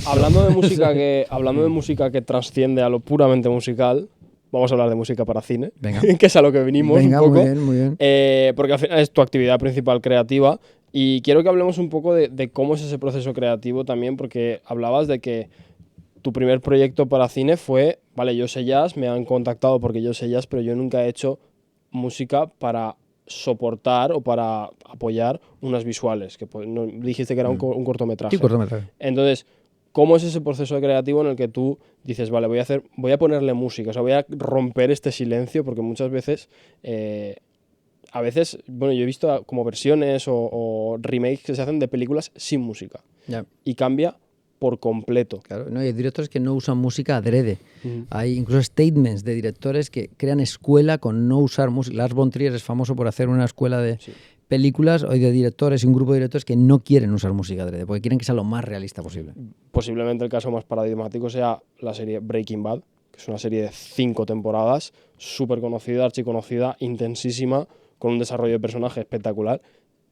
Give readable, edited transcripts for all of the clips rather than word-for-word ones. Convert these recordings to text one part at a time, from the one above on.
Hablando de música que trasciende a lo puramente musical, vamos a hablar de música para cine, Venga. que es a lo que venimos Venga, un poco. muy bien. Porque al final es tu actividad principal creativa y quiero que hablemos un poco de cómo es ese proceso creativo también, porque hablabas de que tu primer proyecto para cine fue, vale, Yo Sé Jazz, me han contactado porque Yo Sé Jazz, pero yo nunca he hecho música para soportar o para apoyar unas visuales, que no, dijiste que era un cortometraje. Sí, cortometraje. Entonces, ¿cómo es ese proceso creativo en el que tú dices, vale, voy a ponerle música, o sea, voy a romper este silencio? Porque muchas veces, a veces, bueno, yo he visto como versiones o remakes que se hacen de películas sin música. Ya. Y cambia por completo. Claro, no, hay directores que no usan música adrede. Hay incluso statements de directores que crean escuela con no usar música. Lars von Trier es famoso por hacer una escuela de películas o de directores y un grupo de directores que no quieren usar música adrede, porque quieren que sea lo más realista posible. Posiblemente el caso más paradigmático sea la serie Breaking Bad, que es una serie de 5 temporadas, súper conocida, archiconocida, intensísima, con un desarrollo de personaje espectacular,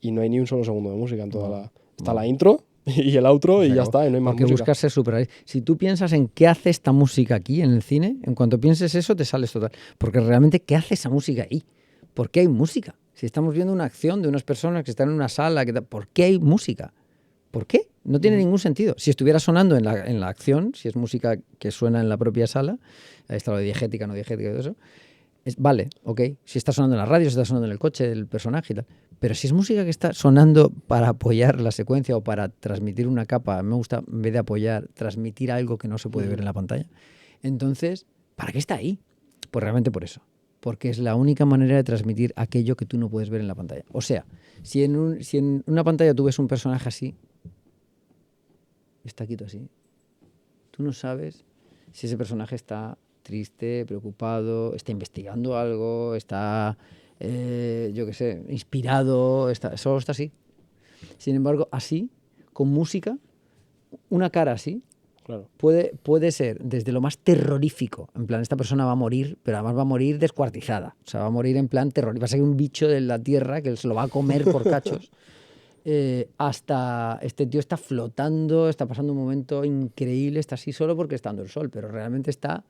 y no hay ni un solo segundo de música en toda la... Está la intro y el outro y ya está, y no hay más porque música. Buscas ser súper... Si tú piensas en qué hace esta música aquí en el cine, en cuanto pienses eso te sales total. Porque realmente, ¿qué hace esa música ahí? ¿Por qué hay música? Si estamos viendo una acción de unas personas que están en una sala, ¿por qué hay música? ¿Por qué? No tiene ningún sentido. Si estuviera sonando en la acción, si es música que suena en la propia sala, ahí está lo de diegética, no diegética y todo eso, vale, ok. Si está sonando en la radio, si está sonando en el coche del personaje y tal. Pero si es música que está sonando para apoyar la secuencia o para transmitir una capa, me gusta, en vez de apoyar, transmitir algo que no se puede ver en la pantalla. Entonces, ¿para qué está ahí? Pues realmente por eso. Porque es la única manera de transmitir aquello que tú no puedes ver en la pantalla. O sea, si en una pantalla tú ves un personaje así, está quieto así, tú no sabes si ese personaje está triste, preocupado, está investigando algo, está, yo qué sé, inspirado, solo está así. Sin embargo, así, con música, una cara así, claro, puede ser desde lo más terrorífico, en plan, esta persona va a morir, pero además va a morir descuartizada, o sea, va a morir en plan terrorífico, va a ser un bicho de la tierra que se lo va a comer por cachos, hasta este tío está flotando, está pasando un momento increíble, está así solo porque está dando el sol, pero realmente está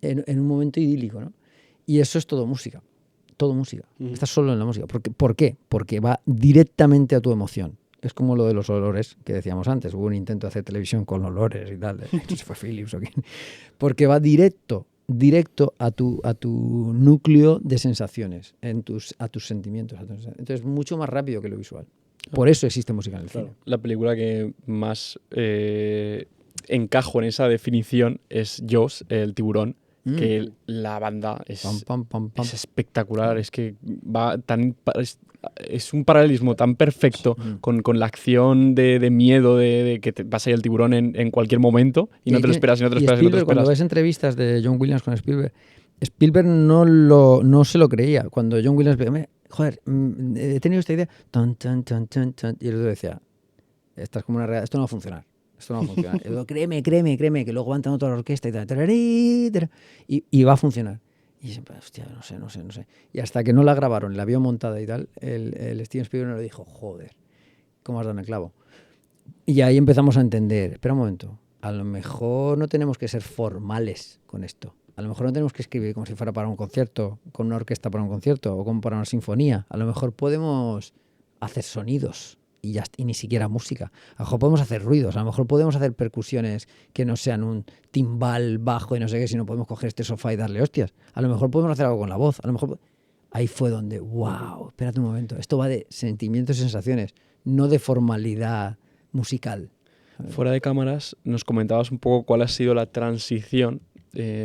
en un momento idílico, ¿no? Y eso es todo música. Estás solo en la música. ¿Por qué? Porque va directamente a tu emoción. Es como lo de los olores que decíamos antes. Hubo un intento de hacer televisión con olores y tal. No sé si fue Philips o quién. Porque va directo a tu núcleo de sensaciones, a tus sentimientos. Entonces, mucho más rápido que lo visual. Por eso existe música en el cine. La película que más encajo en esa definición es Jaws, el tiburón, que la banda es espectacular, es que va es un paralelismo tan perfecto con la acción de miedo de que te pasa ahí el tiburón en cualquier momento y no te lo esperas, y no te lo esperas, y no te lo esperas. Cuando ves entrevistas de John Williams con Spielberg no se lo creía. Cuando John Williams joder, he tenido esta idea, y el otro decía, esta es como una realidad, esto no va a funcionar. Y digo, créeme, que luego van toda la orquesta y va a funcionar. Y siempre, hostia, no sé. Y hasta que no la grabaron, la vio montada y tal, el Steven Spielberg me dijo, joder, ¿cómo has dado en el clavo? Y ahí empezamos a entender, espera un momento, a lo mejor no tenemos que ser formales con esto. A lo mejor no tenemos que escribir como si fuera para un concierto, con una orquesta para un concierto o como para una sinfonía. A lo mejor podemos hacer sonidos y ni siquiera música. A lo mejor podemos hacer ruidos, a lo mejor podemos hacer percusiones que no sean un timbal bajo y no sé qué, sino podemos coger este sofá y darle hostias. A lo mejor podemos hacer algo con la voz. A lo mejor ahí fue donde, wow, espérate un momento, esto va de sentimientos y sensaciones, no de formalidad musical. Fuera de cámaras nos comentabas un poco cuál ha sido la transición.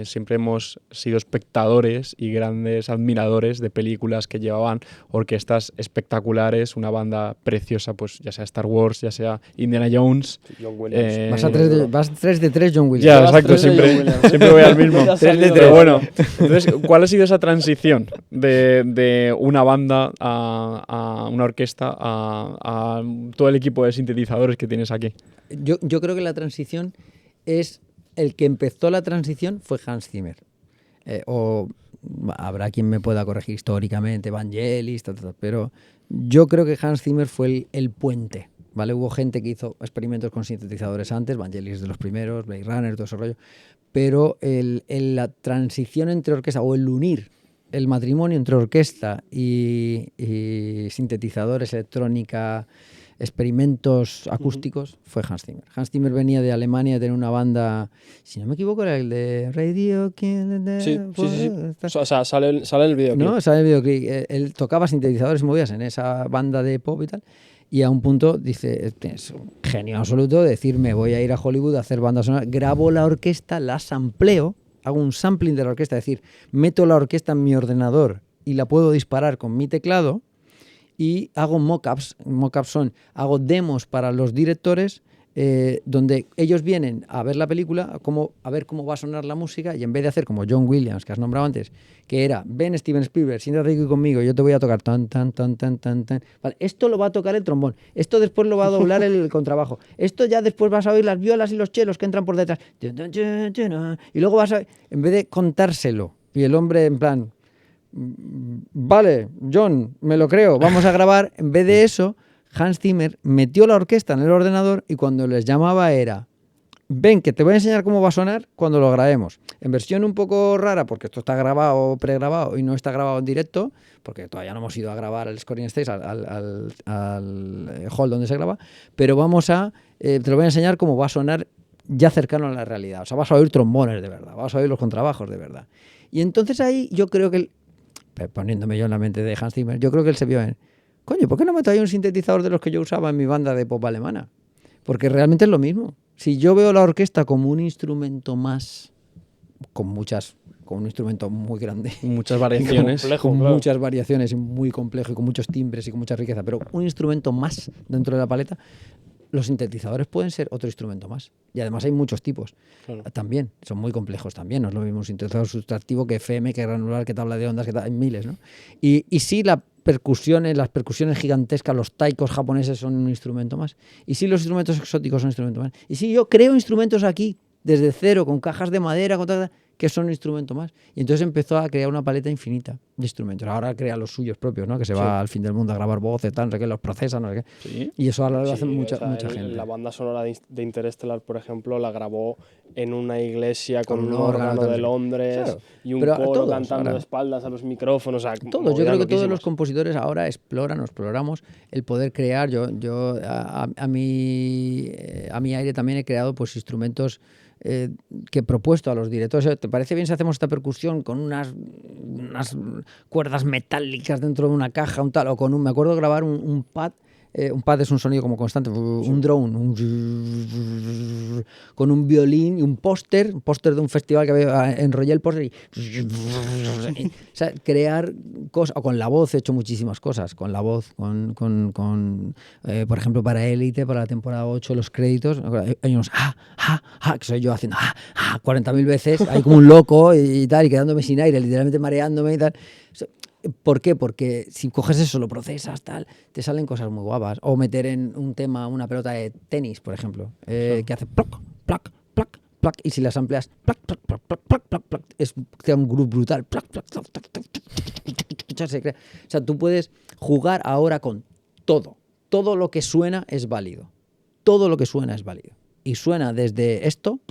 Siempre hemos sido espectadores y grandes admiradores de películas que llevaban orquestas espectaculares, una banda preciosa, pues ya sea Star Wars, ya sea Indiana Jones. John Williams. Vas 3 de 3 John Williams. Ya, exacto, siempre voy al mismo. 3 de 3. Pero bueno, entonces, ¿cuál ha sido esa transición de una banda a una orquesta a todo el equipo de sintetizadores que tienes aquí? Yo creo que la transición es... El que empezó la transición fue Hans Zimmer. O habrá quien me pueda corregir históricamente, Vangelis, pero yo creo que Hans Zimmer fue el puente ¿vale? Hubo gente que hizo experimentos con sintetizadores antes, Vangelis es de los primeros, Blade Runner, todo ese rollo, pero la transición entre orquesta, o el unir el matrimonio entre orquesta y sintetizadores, electrónica, experimentos acústicos, fue Hans Zimmer. Hans Zimmer venía de Alemania de tener una banda, si no me equivoco, era el de Radio. Sí. O sea, sale en el videoclip. No, sale en el videoclip. Él tocaba sintetizadores y movidas en esa banda de pop y tal. Y a un punto dice, es un genio absoluto, decirme voy a ir a Hollywood a hacer bandas sonoras, grabo la orquesta, la sampleo, hago un sampling de la orquesta, es decir, meto la orquesta en mi ordenador y la puedo disparar con mi teclado y hago mock-ups. Mock-ups hago demos para los directores donde ellos vienen a ver la película, a ver cómo va a sonar la música, y en vez de hacer como John Williams, que has nombrado antes, que era, ven Steven Spielberg, siéntate aquí conmigo, yo te voy a tocar tan, tan, tan, tan, tan, tan. Vale, esto lo va a tocar el trombón, esto después lo va a doblar el contrabajo, esto ya después vas a oír las violas y los chelos que entran por detrás, y luego vas a... En vez de contárselo, y el hombre en plan, vale, John, me lo creo, vamos a grabar, en vez de eso... Hans Zimmer metió la orquesta en el ordenador y cuando les llamaba era, ven que te voy a enseñar cómo va a sonar cuando lo grabemos. En versión un poco rara, porque esto está grabado, pregrabado y no está grabado en directo, porque todavía no hemos ido a grabar al Scoring Stage, al hall donde se graba, pero te lo voy a enseñar cómo va a sonar ya cercano a la realidad. O sea, vas a oír trombones de verdad, vas a oír los contrabajos de verdad. Y entonces ahí yo creo que, poniéndome yo en la mente de Hans Zimmer, yo creo que él se vio en... Coño, ¿por qué no me traía un sintetizador de los que yo usaba en mi banda de pop alemana? Porque realmente es lo mismo. Si yo veo la orquesta como un instrumento más, con un instrumento muy grande. Muchas variaciones. Complejo, claro. Muchas variaciones, muy complejo y con muchos timbres y con mucha riqueza, pero un instrumento más dentro de la paleta, los sintetizadores pueden ser otro instrumento más. Y además hay muchos tipos. Claro. También, son muy complejos también. No es lo mismo un sintetizador sustractivo que FM, que granular, que tabla de ondas, hay miles, ¿no? Y sí, las percusiones gigantescas, los taikos japoneses son un instrumento más. Y sí, los instrumentos exóticos son un instrumento más. Y sí, yo creo instrumentos aquí, desde cero, con cajas de madera, que son un instrumento más. Y entonces empezó a crear una paleta infinita de instrumentos. Ahora crea los suyos propios, ¿no? Que se va al fin del mundo a grabar voces, tal, no sé qué, los procesa, no sé qué. ¿Sí? Y eso ahora lo hace mucha gente. La banda sonora de Interstellar, por ejemplo, la grabó en una iglesia con un órgano de Londres, claro, y un coro cantando de espaldas a los micrófonos. O sea, yo creo que todos los compositores ahora exploramos el poder crear. Yo a mi aire también he creado pues instrumentos que he propuesto a los directores. ¿Te parece bien si hacemos esta percusión con unas cuerdas metálicas dentro de una caja, un tal, o con me acuerdo grabar un pad? Un pad es un sonido como constante, un drone, con un violín y un póster de un festival que había, enrollé el póster y o sea, crear cosas, o con la voz he hecho muchísimas cosas, con la voz, por ejemplo para Élite, para la temporada 8, los créditos, hay unos que soy yo haciendo 40.000 veces, ahí como un loco y tal, y quedándome sin aire, literalmente mareándome y tal. ¿Por qué? Porque si coges eso, lo procesas, tal, te salen cosas muy guapas. O meter en un tema una pelota de tenis, por ejemplo, que hace plac, plac, plac, plac, y si las amplias, plac, plac, plac, plac, plac, plac, plac, crea un groove brutal. Plac, plac, plac, plac, plac, se crea. O sea, tú puedes jugar ahora con todo. Todo lo que suena es válido. Todo lo que suena es válido. Y suena desde esto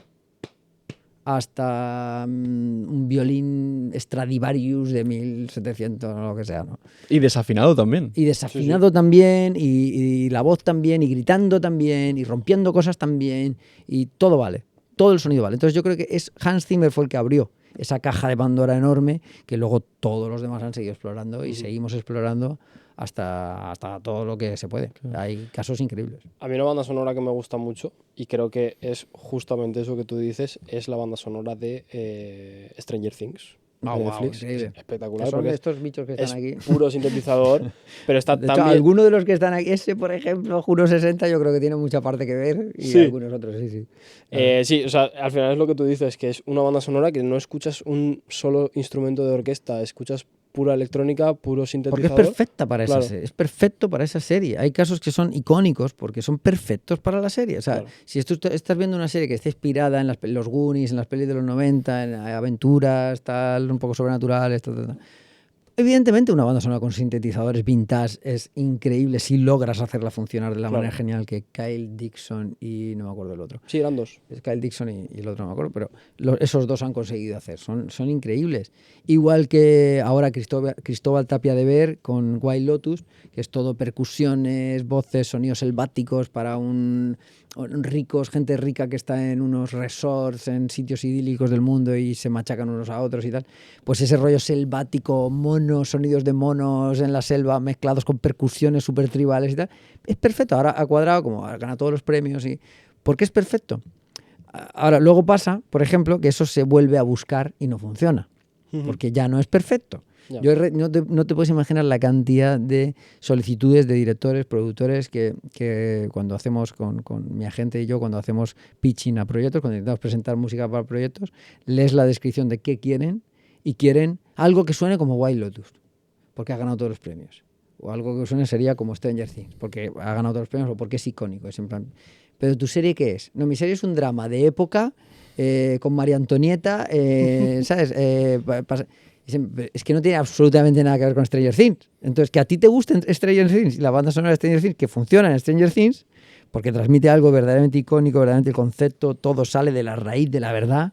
hasta un violín Stradivarius de 1700 o lo que sea, ¿no? Y desafinado también. Y desafinado también, y la voz también, y gritando también, y rompiendo cosas también, y todo vale, todo el sonido vale. Entonces yo creo que Hans Zimmer fue el que abrió esa caja de Pandora enorme, que luego todos los demás han seguido explorando, y seguimos explorando hasta todo lo que se puede. Hay casos increíbles. A mí una banda sonora que me gusta mucho, y creo que es justamente eso que tú dices, es la banda sonora de Stranger Things. Netflix. Wow, es espectacular. Son de estos bichos que están aquí. Puro sintetizador, pero está también... Algunos de los que están aquí, ese por ejemplo, Juro 60, yo creo que tiene mucha parte que ver, y algunos otros, sí. Sí, o sea, al final es lo que tú dices, que es una banda sonora que no escuchas un solo instrumento de orquesta, escuchas pura electrónica, puro sintetizador. Porque es perfecta para esa serie. Es perfecto para esa serie. Hay casos que son icónicos porque son perfectos para la serie. O sea, si estás viendo una serie que está inspirada en los Goonies, en las pelis de los 90, en aventuras, tal, un poco sobrenaturales, tal. Evidentemente una banda sonora con sintetizadores vintage es increíble si logras hacerla funcionar de la manera genial que Kyle Dixon y no me acuerdo el otro. Sí, eran dos. Es Kyle Dixon y el otro no me acuerdo, pero esos dos han conseguido hacer. Son increíbles. Igual que ahora Cristóbal Tapia de Ver con White Lotus, que es todo percusiones, voces, sonidos selváticos para gente rica que está en unos resorts, en sitios idílicos del mundo y se machacan unos a otros y tal. Pues ese rollo selvático, sonidos de monos en la selva mezclados con percusiones súper tribales y tal, es perfecto. Ahora ha cuadrado, como ha ganado todos los premios. ¿Por qué es perfecto? Ahora, luego pasa, por ejemplo, que eso se vuelve a buscar y no funciona, porque ya no es perfecto. Yeah. No te puedes imaginar la cantidad de solicitudes de directores, productores que cuando hacemos con mi agente y yo, cuando hacemos pitching a proyectos, cuando intentamos presentar música para proyectos, lees la descripción de qué quieren y quieren algo que suene como White Lotus, porque ha ganado todos los premios. O algo que suene sería como Stranger Things, porque ha ganado todos los premios o porque es icónico. Es en plan, ¿pero tu serie qué es? No, mi serie es un drama de época con María Antonieta, ¿sabes? Es que no tiene absolutamente nada que ver con Stranger Things. Entonces, que a ti te guste Stranger Things y la banda sonora de Stranger Things, que funciona en Stranger Things, porque transmite algo verdaderamente icónico, verdaderamente el concepto, todo sale de la raíz de la verdad,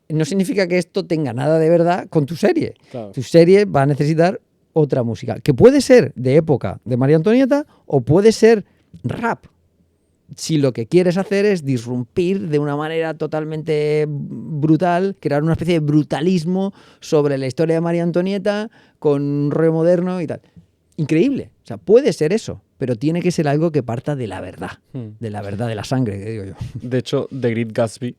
no significa que esto tenga nada de verdad con tu serie. Claro. Tu serie va a necesitar otra música, que puede ser de época de María Antonieta o puede ser rap. Si lo que quieres hacer es disrumpir de una manera totalmente brutal, crear una especie de brutalismo sobre la historia de María Antonieta con un rollo moderno y tal. Increíble. O sea, puede ser eso, pero tiene que ser algo que parta de la verdad, de la sangre, que digo yo. De hecho, The Great Gatsby,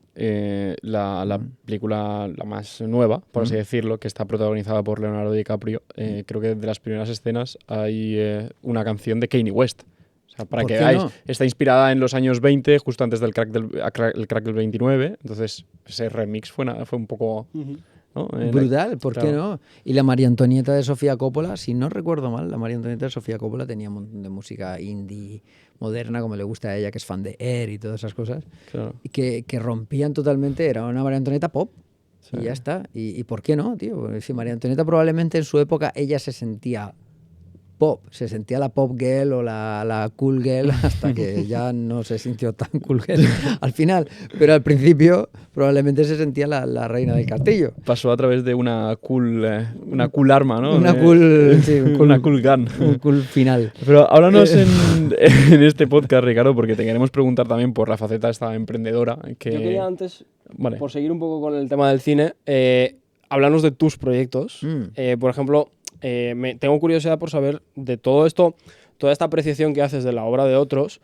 la película la más nueva, por así decirlo, que está protagonizada por Leonardo DiCaprio, creo que de las primeras escenas hay una canción de Kanye West. O sea, para que veáis, está inspirada en los años 20, justo antes del crack del 29, entonces ese remix fue un poco... ¿no? Brutal, ¿por qué no? Y la María Antonieta de Sofía Coppola, si no recuerdo mal, la María Antonieta de Sofía Coppola tenía un montón de música indie moderna, como le gusta a ella, que es fan de Air y todas esas cosas, y que rompían totalmente, era una María Antonieta pop, y ya está. ¿Y por qué no, tío? Si María Antonieta probablemente en su época ella se sentía pop, se sentía la pop girl o la cool girl hasta que ya no se sintió tan cool girl al final, pero al principio probablemente se sentía la reina del castillo. Pasó a través de una cool arma, ¿no? Una cool gun. Un cool final. Pero háblanos en este podcast, Ricardo, porque te queremos preguntar también por la faceta esta emprendedora. Yo quería antes, por seguir un poco con el tema del cine, hablarnos de tus proyectos. Por ejemplo, tengo curiosidad por saber de todo esto, toda esta apreciación que haces de la obra de otros,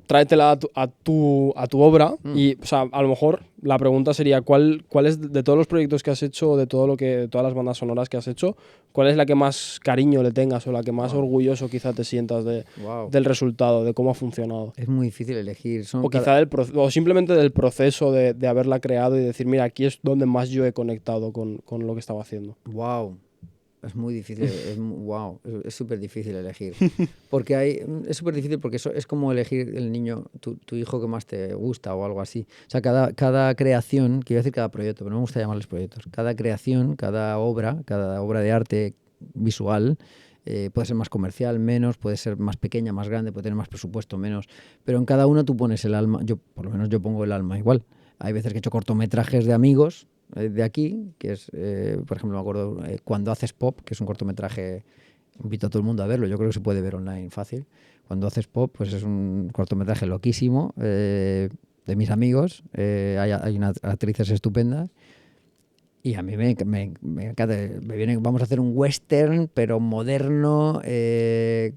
tráetela a tu obra y, o sea, a lo mejor la pregunta sería ¿cuál es de todos los proyectos que has hecho, de todas las bandas sonoras que has hecho, cuál es la que más cariño le tengas o la que más orgulloso quizá te sientas del resultado, de cómo ha funcionado? Es muy difícil elegir. O simplemente del proceso de haberla creado y decir, mira, aquí es donde más yo he conectado con lo que estaba haciendo. Wow. Es muy difícil, es súper difícil elegir. Es súper difícil porque eso es como elegir el niño, tu hijo que más te gusta o algo así. O sea, cada creación, quiero decir cada proyecto, pero no me gusta llamarles proyectos. Cada creación, cada obra de arte visual, puede ser más comercial, menos, puede ser más pequeña, más grande, puede tener más presupuesto, menos. Pero en cada una tú pones el alma, por lo menos yo pongo el alma igual. Hay veces que he hecho cortometrajes de amigos, de aquí, que es, por ejemplo, me acuerdo Cuando haces pop, que es un cortometraje, invito a todo el mundo a verlo, yo creo que se puede ver online fácil. Cuando haces pop, pues es un cortometraje loquísimo de mis amigos, hay unas actrices estupendas y a mí me encanta, vamos a hacer un western pero moderno,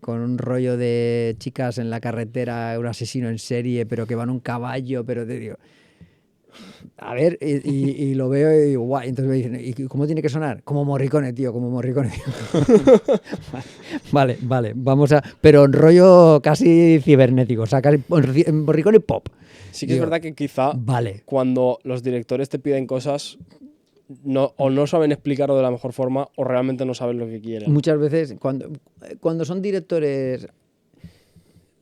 con un rollo de chicas en la carretera, un asesino en serie, pero que van un caballo, pero te digo... A ver, y lo veo y digo, guay. Entonces me dicen, ¿y cómo tiene que sonar? Como Morricone, tío, como Morricone. Vale, vamos a... Pero en rollo casi cibernético, o sea, casi Morricone pop. Sí que es verdad que quizá cuando los directores te piden cosas, o no saben explicarlo de la mejor forma o realmente no saben lo que quieren. Muchas veces, cuando son directores...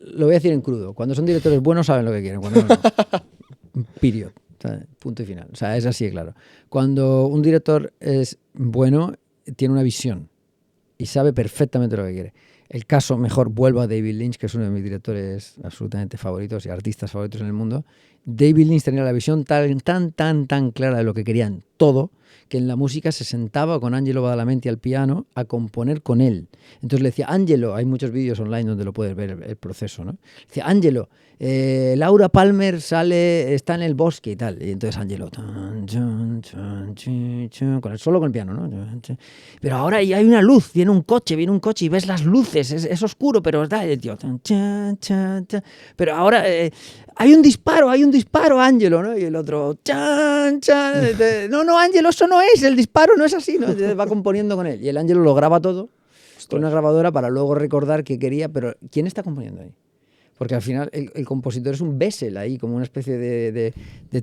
Lo voy a decir en crudo. Cuando son directores buenos saben lo que quieren, cuando no. Period. O sea, punto y final. O sea, es así, claro. Cuando un director es bueno, tiene una visión. y sabe perfectamente lo que quiere. El caso mejor, vuelvo a David Lynch, que es uno de mis directores absolutamente favoritos y artistas favoritos en el mundo. David Lynch tenía la visión tan clara de lo que querían todo, que en la música se sentaba con Angelo Badalamenti al piano a componer con él. Entonces le decía, Angelo, hay muchos vídeos online donde lo puedes ver el proceso, ¿no? Le decía, Angelo, Laura Palmer está en el bosque y tal. Y entonces Angelo, solo con el piano, ¿no? Pero ahora hay una luz, viene un coche y ves las luces, es oscuro, pero da el tío. Pero ahora hay un disparo, Angelo, ¿no? Y el otro, no, Angelo, eso no es, el disparo no es así, ¿no? Entonces va componiendo con él. Y el Angelo lo graba todo con una grabadora para luego recordar qué quería, pero ¿quién está componiendo ahí? Porque al final el compositor es un Bessel ahí, como una especie de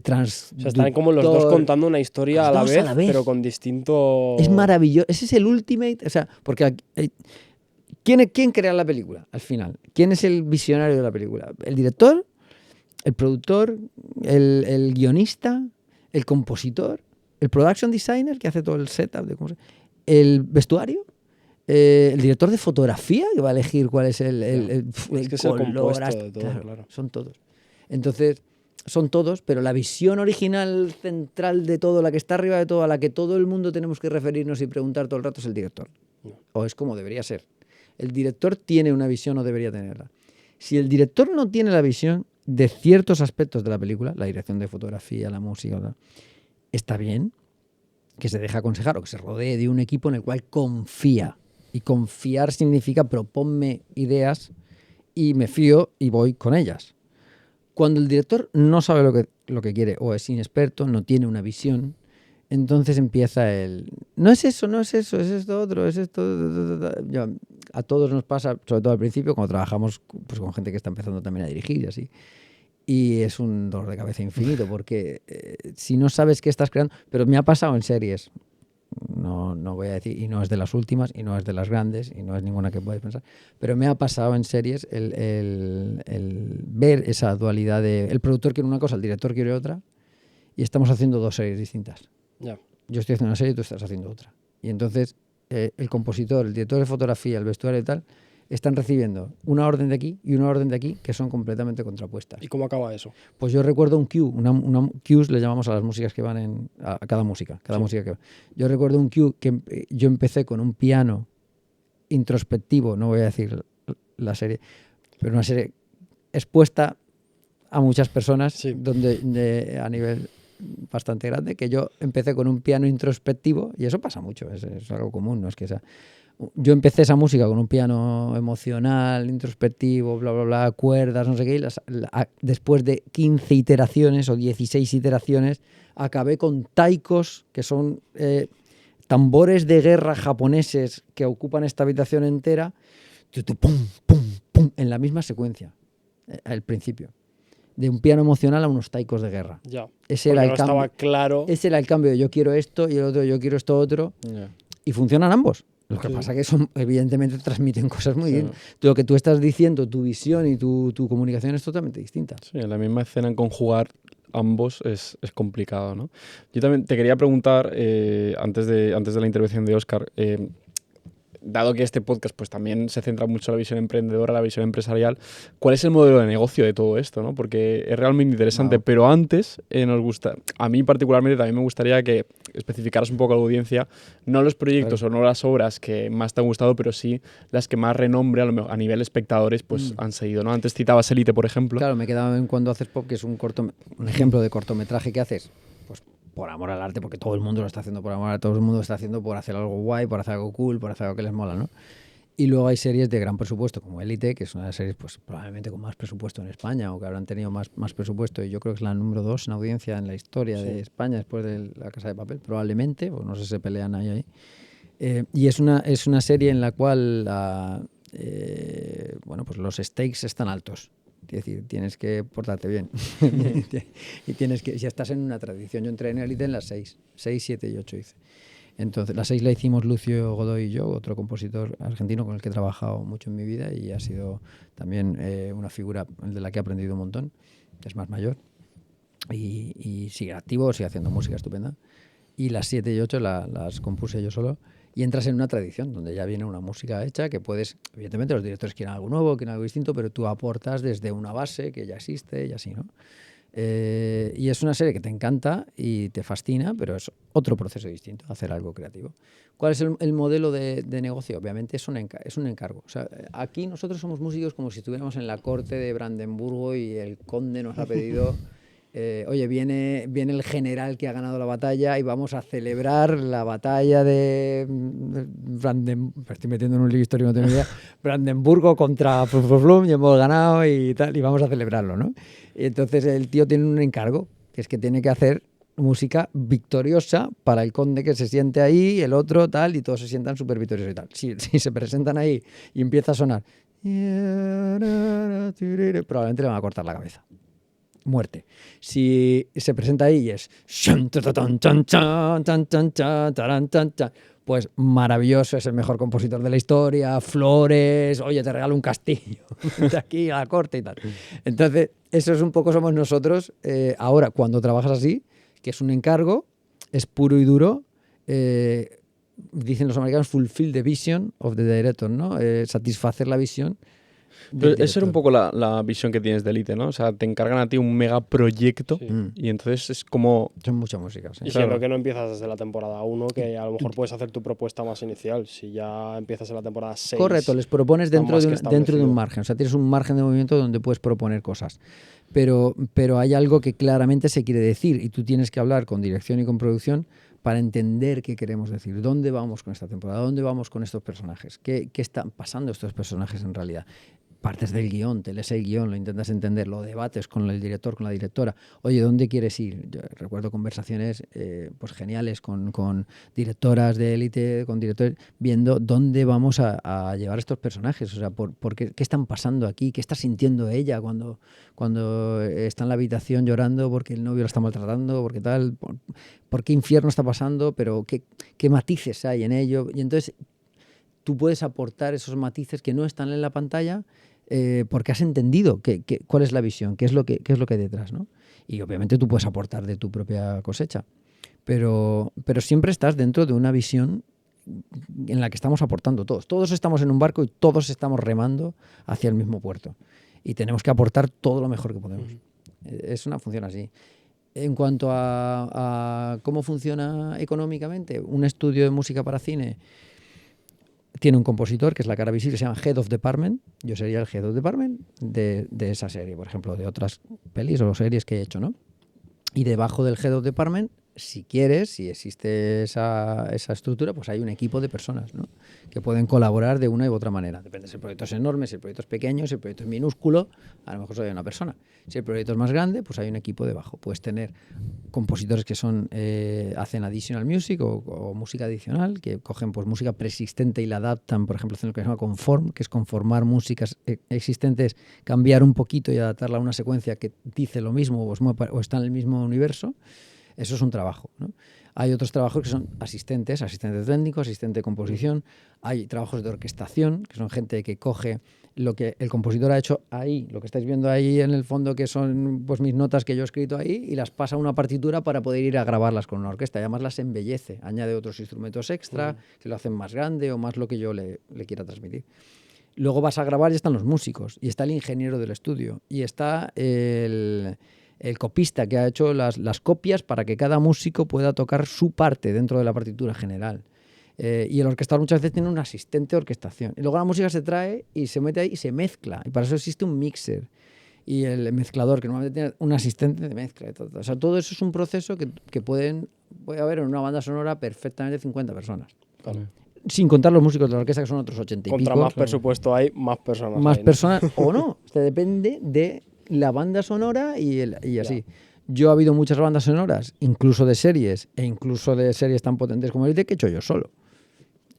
trans. O sea, están como los dos contando una historia a la vez, pero con distinto... Es maravilloso. Ese es el ultimate. O sea, porque ¿quién crea la película al final? ¿Quién es el visionario de la película? ¿El director? ¿El productor? ¿El guionista? ¿El compositor? ¿El production designer que hace todo el setup? ¿El vestuario? El director de fotografía que va a elegir cuál es el que es el compuesto de todo, claro. Son todos. Entonces, son todos, pero la visión original central de todo, la que está arriba de todo, a la que todo el mundo tenemos que referirnos y preguntar todo el rato es el director. O es como debería ser. El director tiene una visión o debería tenerla. Si el director no tiene la visión de ciertos aspectos de la película, la dirección de fotografía, la música, está bien que se deje aconsejar o que se rodee de un equipo en el cual confía. Y confiar significa proponme ideas y me fío y voy con ellas. Cuando el director no sabe lo que quiere o es inexperto, no tiene una visión, entonces empieza no es eso, es esto otro, es esto... A todos nos pasa, sobre todo al principio, cuando trabajamos pues, con gente que está empezando también a dirigir y así. Y es un dolor de cabeza infinito porque si no sabes qué estás creando... Pero me ha pasado en series... No voy a decir, y no es de las últimas, y no es de las grandes, y no es ninguna que podáis pensar, pero me ha pasado en series el ver esa dualidad de el productor quiere una cosa, el director quiere otra, y estamos haciendo dos series distintas. Yeah. Yo estoy haciendo una serie y tú estás haciendo otra. Y entonces el compositor, el director de fotografía, el vestuario y tal, están recibiendo una orden de aquí y una orden de aquí que son completamente contrapuestas. ¿Y cómo acaba eso? Pues yo recuerdo un cue, una cues le llamamos a las músicas que van a cada música, música que va. Yo recuerdo un cue que yo empecé con un piano introspectivo, no voy a decir la serie, pero una serie expuesta a muchas personas, donde a nivel bastante grande, que yo empecé con un piano introspectivo, y eso pasa mucho, es algo común, no es que sea... Yo empecé esa música con un piano emocional, introspectivo, bla, bla, bla, cuerdas, no sé qué, después de 15 iteraciones o 16 iteraciones, acabé con taikos, que son tambores de guerra japoneses que ocupan esta habitación entera, pum, pum, pum, en la misma secuencia, al principio. De un piano emocional a unos taikos de guerra. Ya. Ese era el cambio. Estaba claro. Ese era el cambio de yo quiero esto y el otro yo quiero esto otro. Yeah. Y funcionan ambos. Lo que pasa es que evidentemente transmiten cosas muy bien. Lo que tú estás diciendo, tu visión y tu comunicación es totalmente distinta. Sí, en la misma escena en conjugar ambos es complicado, ¿no? Yo también te quería preguntar, antes de la intervención de Óscar, dado que este podcast pues también se centra mucho en la visión emprendedora, la visión empresarial, ¿cuál es el modelo de negocio de todo esto, ¿no? Porque es realmente interesante, pero antes a mí particularmente también me gustaría que especificaras un poco a la audiencia, no los proyectos o no las obras que más te han gustado, pero sí las que más renombre a nivel espectadores pues han seguido, ¿no? Antes citabas Élite, por ejemplo. Claro, me quedaba en Cuando haces pop, que es un ejemplo de cortometraje que haces, pues por amor al arte, porque todo el mundo lo está haciendo por amor al arte, todo el mundo lo está haciendo por hacer algo guay, por hacer algo cool, por hacer algo que les mola, ¿no? Y luego hay series de gran presupuesto, como Élite, que es una de las series pues, probablemente con más presupuesto en España, o que habrán tenido más presupuesto, y yo creo que es la número 2 en audiencia en la historia de España, después de La Casa de Papel, probablemente, o no sé si se pelean ahí. Y es una serie en la cual pues los stakes están altos. Es decir, tienes que portarte bien. Y tienes que, si estás en una tradición, yo entré en Élite en las 6, 7 y 8 hice. Entonces, las 6 la hicimos Lucio Godoy y yo, otro compositor argentino con el que he trabajado mucho en mi vida y ha sido también una figura de la que he aprendido un montón. Es más mayor y sigue activo, sigue haciendo música estupenda. Y las 7 y 8 las compuse yo solo. y entras en una tradición donde ya viene una música hecha que puedes, evidentemente los directores quieren algo nuevo, quieren algo distinto, pero tú aportas desde una base que ya existe y así, ¿no? Y es una serie que te encanta y te fascina, pero es otro proceso distinto, hacer algo creativo. ¿Cuál es el modelo de negocio? Obviamente es un encargo. O sea, aquí nosotros somos músicos como si estuviéramos en la corte de Brandenburgo y el conde nos ha pedido, oye, viene el general que ha ganado la batalla y vamos a celebrar la batalla de Brandenburgo, estoy metiendo en un libro histórico, no tengo idea, Brandenburgo contra Flum y hemos ganado y tal, y vamos a celebrarlo, ¿no? Y entonces el tío tiene un encargo, que es que tiene que hacer música victoriosa para el conde que se siente ahí, el otro tal, y todos se sientan súper victoriosos y tal. Si se presentan ahí y empieza a sonar, probablemente le van a cortar la cabeza. Muerte. Si se presenta ahí y es pues maravilloso, es el mejor compositor de la historia, flores, oye, te regalo un castillo de aquí a la corte y tal. Entonces, eso es un poco somos nosotros ahora, cuando trabajas así, que es un encargo, es puro y duro, dicen los americanos, fulfill the vision of the director, ¿no? Satisfacer la visión. Pero esa era un poco la visión que tienes de Elite, ¿no? O sea, te encargan a ti un megaproyecto y entonces es como... Son mucha música, sí. Y siendo que no empiezas desde la temporada 1, que a lo mejor puedes hacer tu propuesta más inicial. Si ya empiezas en la temporada 6... Correcto, les propones dentro de un margen. O sea, tienes un margen de movimiento donde puedes proponer cosas. Pero hay algo que claramente se quiere decir y tú tienes que hablar con dirección y con producción para entender qué queremos decir, dónde vamos con esta temporada, dónde vamos con estos personajes, qué están pasando estos personajes en realidad. Partes del guión, te lees el guión, lo intentas entender, lo debates con el director, con la directora. Oye, ¿dónde quieres ir? Yo recuerdo conversaciones pues geniales con directoras de Élite, con directores, viendo dónde vamos a llevar estos personajes. O sea, por qué están pasando aquí, qué está sintiendo ella cuando está en la habitación llorando porque el novio la está maltratando, porque tal, por qué infierno está pasando, pero qué matices hay en ello. Y entonces tú puedes aportar esos matices que no están en la pantalla porque has entendido cuál es la visión, qué es lo que hay detrás, ¿no? Y obviamente tú puedes aportar de tu propia cosecha, pero siempre estás dentro de una visión en la que estamos aportando todos. Todos estamos en un barco y todos estamos remando hacia el mismo puerto. Y tenemos que aportar todo lo mejor que podemos. Es una función así. En cuanto a cómo funciona económicamente, un estudio de música para cine tiene un compositor que es la cara visible, se llama Head of Department. Yo sería el Head of Department de esa serie, por ejemplo, de otras pelis o series que he hecho, ¿no? Y debajo del Head of Department, si quieres, si existe esa estructura, pues hay un equipo de personas, ¿no? Que pueden colaborar de una u otra manera. Depende si el proyecto es enorme, si el proyecto es pequeño, si el proyecto es minúsculo, a lo mejor solo hay una persona. Si el proyecto es más grande, pues hay un equipo debajo. Puedes tener compositores que hacen additional music o música adicional, que cogen pues música preexistente y la adaptan, por ejemplo, hacen lo que se llama conform, que es conformar músicas existentes, cambiar un poquito y adaptarla a una secuencia que dice lo mismo o está en el mismo universo. Eso es un trabajo, ¿no? Hay otros trabajos que son asistente técnico, asistente de composición. Hay trabajos de orquestación, que son gente que coge lo que el compositor ha hecho ahí, lo que estáis viendo ahí en el fondo, que son pues mis notas que yo he escrito ahí, y las pasa a una partitura para poder ir a grabarlas con una orquesta. Y además las embellece, añade otros instrumentos extra, que lo hacen más grande o más lo que yo le quiera transmitir. Luego vas a grabar y están los músicos, y está el ingeniero del estudio, y está el copista que ha hecho las copias para que cada músico pueda tocar su parte dentro de la partitura general. Y el orquestador muchas veces tiene un asistente de orquestación. Y luego la música se trae y se mete ahí y se mezcla. Y para eso existe un mixer. Y el mezclador, que normalmente tiene un asistente de mezcla. Y todo. O sea, todo eso es un proceso que puede haber en una banda sonora perfectamente 50 personas. Claro. Sin contar los músicos de la orquesta, que son otros 80 y pico. Contra más presupuesto hay, más personas más hay, ¿no? personas o no. O sea, depende de la banda sonora y así. Yo ha habido muchas bandas sonoras, incluso de series, e incluso de series tan potentes como Elite, que he hecho yo solo.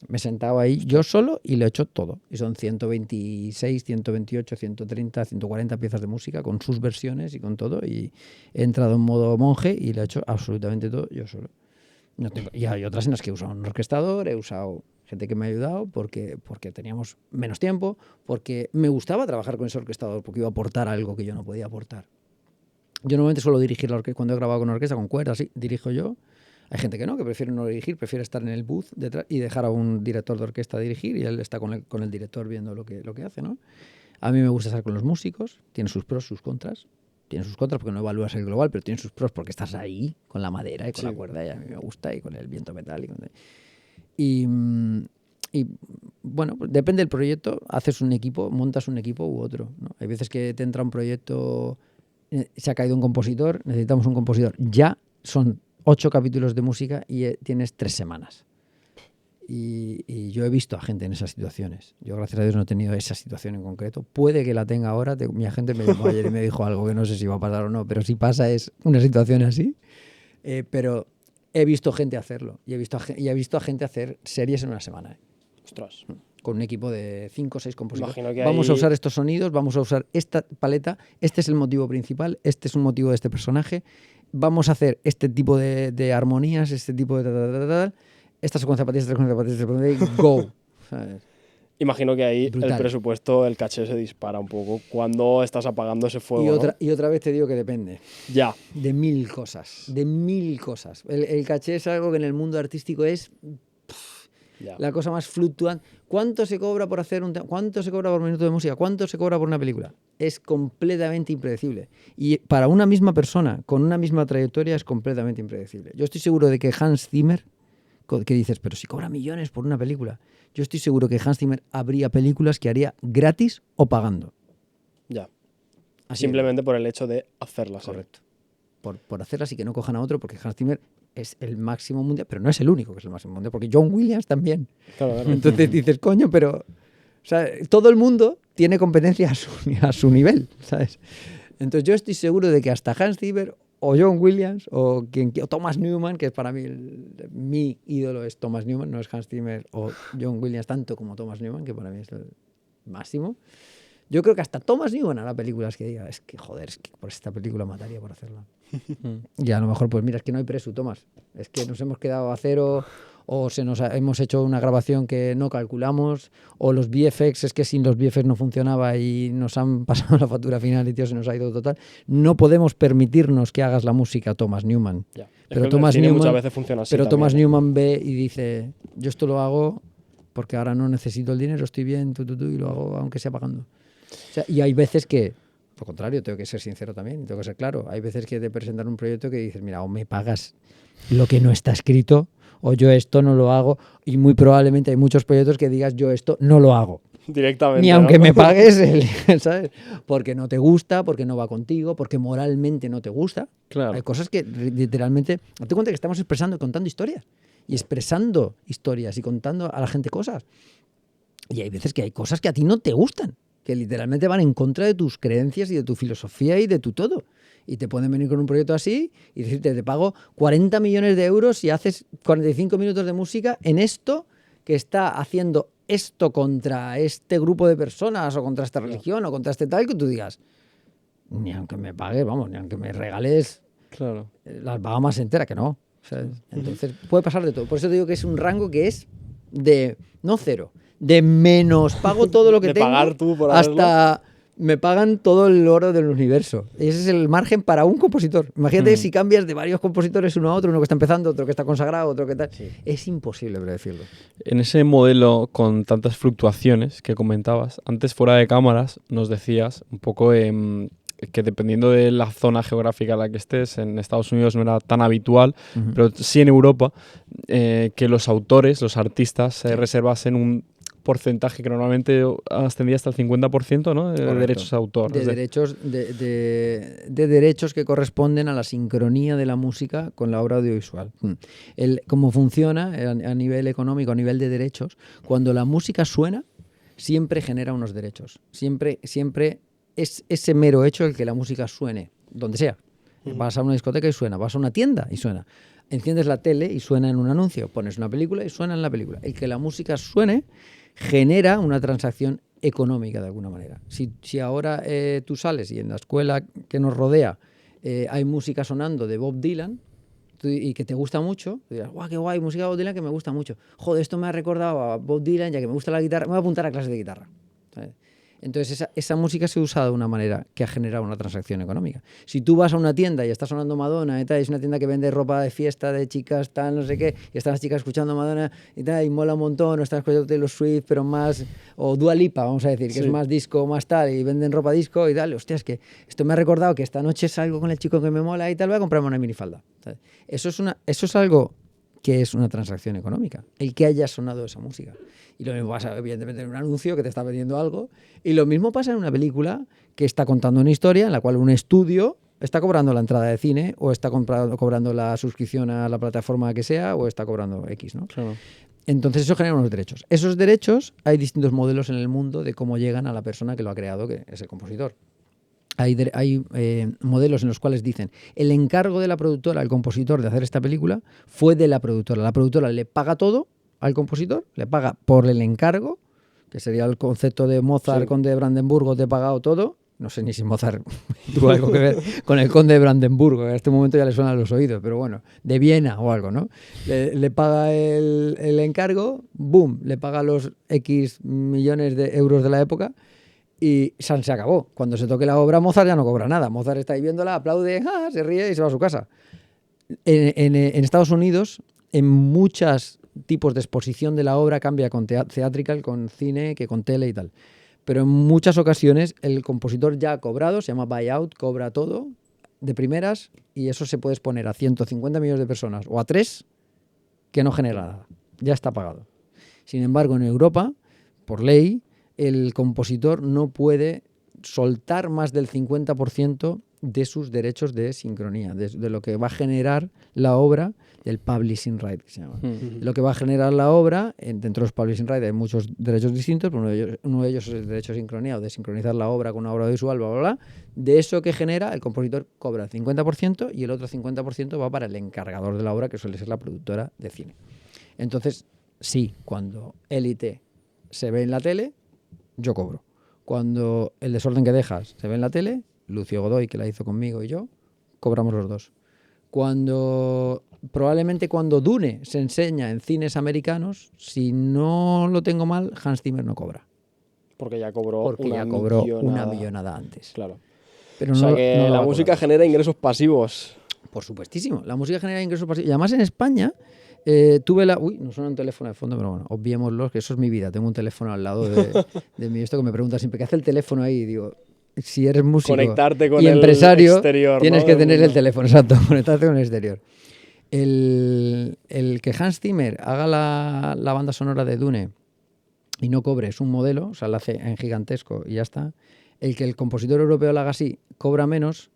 Me he sentado ahí yo solo y lo he hecho todo. Y son 126, 128, 130, 140 piezas de música con sus versiones y con todo. Y he entrado en modo monje y lo he hecho absolutamente todo yo solo. Y hay otras en las que he usado un orquestador, he usado gente que me ha ayudado porque teníamos menos tiempo, porque me gustaba trabajar con ese orquestador, porque iba a aportar algo que yo no podía aportar. Yo normalmente suelo dirigir la orquesta, cuando he grabado con orquesta, con cuerdas, sí, dirijo yo. Hay gente que no, que prefiere no dirigir, prefiere estar en el booth detrás y dejar a un director de orquesta dirigir y él está con el director viendo lo que hace, ¿no? A mí me gusta estar con los músicos, tiene sus pros, sus contras. Tiene sus contras porque no evalúas el global, pero tiene sus pros porque estás ahí con la madera y con la cuerda, y a mí me gusta, y con el viento metálico. Y bueno, pues depende del proyecto, haces un equipo, montas un equipo u otro, ¿no? Hay veces que te entra un proyecto, se ha caído un compositor, necesitamos un compositor. Ya son 8 capítulos de música y tienes 3 semanas. Y yo he visto a gente en esas situaciones. Yo, gracias a Dios, no he tenido esa situación en concreto. Puede que la tenga ahora. Mi agente me llamó ayer y me dijo algo que no sé si va a pasar o no, pero si pasa es una situación así. Pero he visto gente hacerlo. Y he visto a gente hacer series en una semana. Ostras. Con un equipo de 5 o 6 compositores. Imagino que vamos ahí... a usar estos sonidos, vamos a usar esta paleta. Este es el motivo principal. Este es un motivo de este personaje. Vamos a hacer este tipo de armonías, este tipo de... Esta secuencia para ti, esta secuencia para ti, esta secuencia para ti, go. ¿Sabes? Imagino que ahí Brutal. El presupuesto, el caché se dispara un poco cuando estás apagando ese fuego. Y otra vez te digo que depende. Ya. De 1000 cosas. De 1000 cosas. El caché es algo que en el mundo artístico es la cosa más fluctuante. ¿Cuánto se cobra por hacer ¿Cuánto se cobra por minuto de música? ¿Cuánto se cobra por una película? Es completamente impredecible. Y para una misma persona, con una misma trayectoria, es completamente impredecible. Yo estoy seguro de que Hans Zimmer, que dices, pero si cobra millones por una película. Yo estoy seguro que Hans Zimmer habría películas que haría gratis o pagando. Ya. Así simplemente por el hecho de hacerlas. Correcto. Por hacerlas y que no cojan a otro, porque Hans Zimmer es el máximo mundial, pero no es el único que es el máximo mundial, porque John Williams también. Claro. Entonces dices, coño, pero... O sea, todo el mundo tiene competencia a su nivel, ¿sabes? Entonces yo estoy seguro de que hasta Hans Zimmer o John Williams o Thomas Newman, que es para mí mi ídolo es Thomas Newman, no es Hans Zimmer o John Williams tanto como Thomas Newman, que para mí es el máximo. Yo creo que hasta Thomas Newman hará películas que diga, es que joder, es que por esta película mataría por hacerla. Y a lo mejor, pues mira, es que no hay presu, Thomas. Es que nos hemos quedado a cero, o hemos hecho una grabación que no calculamos, o los VFX, es que sin los VFX no funcionaba y nos han pasado la factura final y tío, se nos ha ido total. No podemos permitirnos que hagas la música, Thomas Newman. Ya. Pero Thomas Newman muchas veces funciona así. Pero también, Thomas Newman ve y dice, yo esto lo hago porque ahora no necesito el dinero, estoy bien, y lo hago aunque sea pagando. O sea, y hay veces que, por contrario, tengo que ser sincero también, tengo que ser claro. Hay veces que te presentan un proyecto que dices, mira, o me pagas lo que no está escrito, o yo esto no lo hago, y muy probablemente hay muchos proyectos que digas, yo esto no lo hago. Directamente. Ni aunque me pagues, ¿sabes? Porque no te gusta, porque no va contigo, porque moralmente no te gusta. Claro. Hay cosas que literalmente... Date cuenta que estamos expresando y contando historias. Y expresando historias y contando a la gente cosas. Y hay veces que hay cosas que a ti no te gustan, que literalmente van en contra de tus creencias y de tu filosofía y de tu todo. Y te pueden venir con un proyecto así y decirte, te pago 40 millones de euros si haces 45 minutos de música en esto que está haciendo esto contra este grupo de personas o contra esta religión o contra este tal, que tú digas, ni aunque me pagues, vamos, ni aunque me regales las Bahamas enteras, que no. ¿Sabes? Entonces puede pasar de todo. Por eso te digo que es un rango que es de, no cero, de menos pago todo lo que tengo pagar tú por hasta me pagan todo el oro del universo. Ese es el margen para un compositor. Imagínate si cambias de varios compositores uno a otro, uno que está empezando, otro que está consagrado, otro que tal. Sí. Es imposible predecirlo. En ese modelo con tantas fluctuaciones que comentabas, antes fuera de cámaras nos decías un poco que dependiendo de la zona geográfica en la que estés, en Estados Unidos no era tan habitual, pero sí en Europa, que los autores, los artistas se reservasen un porcentaje que normalmente ascendía hasta el 50%, ¿no? De derechos de autor. De derechos que corresponden a la sincronía de la música con la obra audiovisual. Cómo funciona a nivel económico, a nivel de derechos, cuando la música suena, siempre genera unos derechos. Siempre es ese mero hecho el que la música suene, donde sea. Vas a una discoteca y suena, vas a una tienda y suena. Enciendes la tele y suena en un anuncio, pones una película y suena en la película. El que la música suene genera una transacción económica de alguna manera. Si ahora tú sales y en la escuela que nos rodea hay música sonando de Bob Dylan y que te gusta mucho, tú dirás, guau, qué guay, música de Bob Dylan que me gusta mucho. Joder, esto me ha recordado a Bob Dylan, ya que me gusta la guitarra, me voy a apuntar a clases de guitarra. ¿Sabes? Entonces esa música se usa de una manera que ha generado una transacción económica. Si tú vas a una tienda y está sonando Madonna y tal, es una tienda que vende ropa de fiesta de chicas, tal, no sé qué, y están las chicas escuchando Madonna y tal, y mola un montón, o están escuchando Taylor Swift, pero más, o Dua Lipa, vamos a decir, que es más disco, más tal, y venden ropa disco y tal, hostia, es que esto me ha recordado que esta noche salgo con el chico que me mola y tal, voy a comprarme una minifalda. ¿Sabes? Eso es algo que es una transacción económica, el que haya sonado esa música. Y lo mismo pasa, evidentemente, en un anuncio que te está vendiendo algo, y lo mismo pasa en una película que está contando una historia en la cual un estudio está cobrando la entrada de cine, o está cobrando la suscripción a la plataforma que sea, o está cobrando X, ¿no? Claro. Entonces eso genera unos derechos. Esos derechos, hay distintos modelos en el mundo de cómo llegan a la persona que lo ha creado, que es el compositor. Hay modelos en los cuales dicen el encargo de la productora al compositor de hacer esta película fue de la productora. La productora le paga todo al compositor, le paga por el encargo, que sería el concepto de Mozart, conde de Brandenburgo, te he pagado todo. No sé ni si Mozart tuvo algo que ver con el conde de Brandenburgo, que en este momento ya le suenan los oídos, pero bueno, de Viena o algo, ¿no? Le paga el encargo, boom, le paga los X millones de euros de la época, y se acabó. Cuando se toque la obra, Mozart ya no cobra nada. Mozart está ahí viéndola, aplaude, se ríe y se va a su casa. En Estados Unidos, en muchos tipos de exposición de la obra cambia con theatrical, con cine, que con tele y tal. Pero en muchas ocasiones el compositor ya ha cobrado, se llama buyout, cobra todo de primeras, y eso se puede exponer a 150 millones de personas o a 3 que no genera nada. Ya está pagado. Sin embargo, en Europa, por ley, el compositor no puede soltar más del 50% de sus derechos de sincronía, de lo que va a generar la obra, del publishing right, que se llama. Lo que va a generar la obra, dentro de los publishing right hay muchos derechos distintos, pero uno de ellos es el derecho de sincronía, o de sincronizar la obra con una obra visual, bla, bla, bla. De eso que genera, el compositor cobra el 50% y el otro 50% va para el encargador de la obra, que suele ser la productora de cine. Entonces, sí, cuando Élite se ve en la tele, yo cobro. Cuando El desorden que dejas se ve en la tele, Lucio Godoy, que la hizo conmigo, y yo, cobramos los dos. Probablemente cuando Dune se enseña en cines americanos, si no lo tengo mal, Hans Zimmer no cobra. Porque ya cobró una millonada antes. Claro. Pero o sea que la música genera ingresos pasivos. Por supuestísimo. La música genera ingresos pasivos. Y además en España tuve la... Uy, no suena un teléfono de fondo, pero bueno, obviémoslo, que eso es mi vida. Tengo un teléfono al lado de mí. Esto que me pregunta siempre, ¿qué hace el teléfono ahí? Y digo, si eres músico conectarte con y empresario, el exterior, tienes ¿no? que tener el teléfono, exacto, conectarte con el exterior. El que Hans Zimmer haga la banda sonora de Dune y no cobre, es un modelo, o sea, la hace en gigantesco y ya está. El que el compositor europeo lo haga así, cobra menos,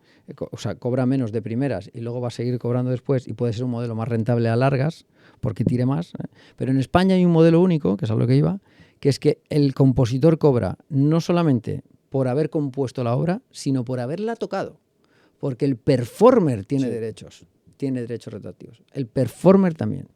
o sea, cobra menos de primeras y luego va a seguir cobrando después, y puede ser un modelo más rentable a largas porque tire más. Pero en España hay un modelo único, que es a lo que iba, que es que el compositor cobra no solamente por haber compuesto la obra, sino por haberla tocado. Porque el performer tiene derechos retroactivos. El performer también.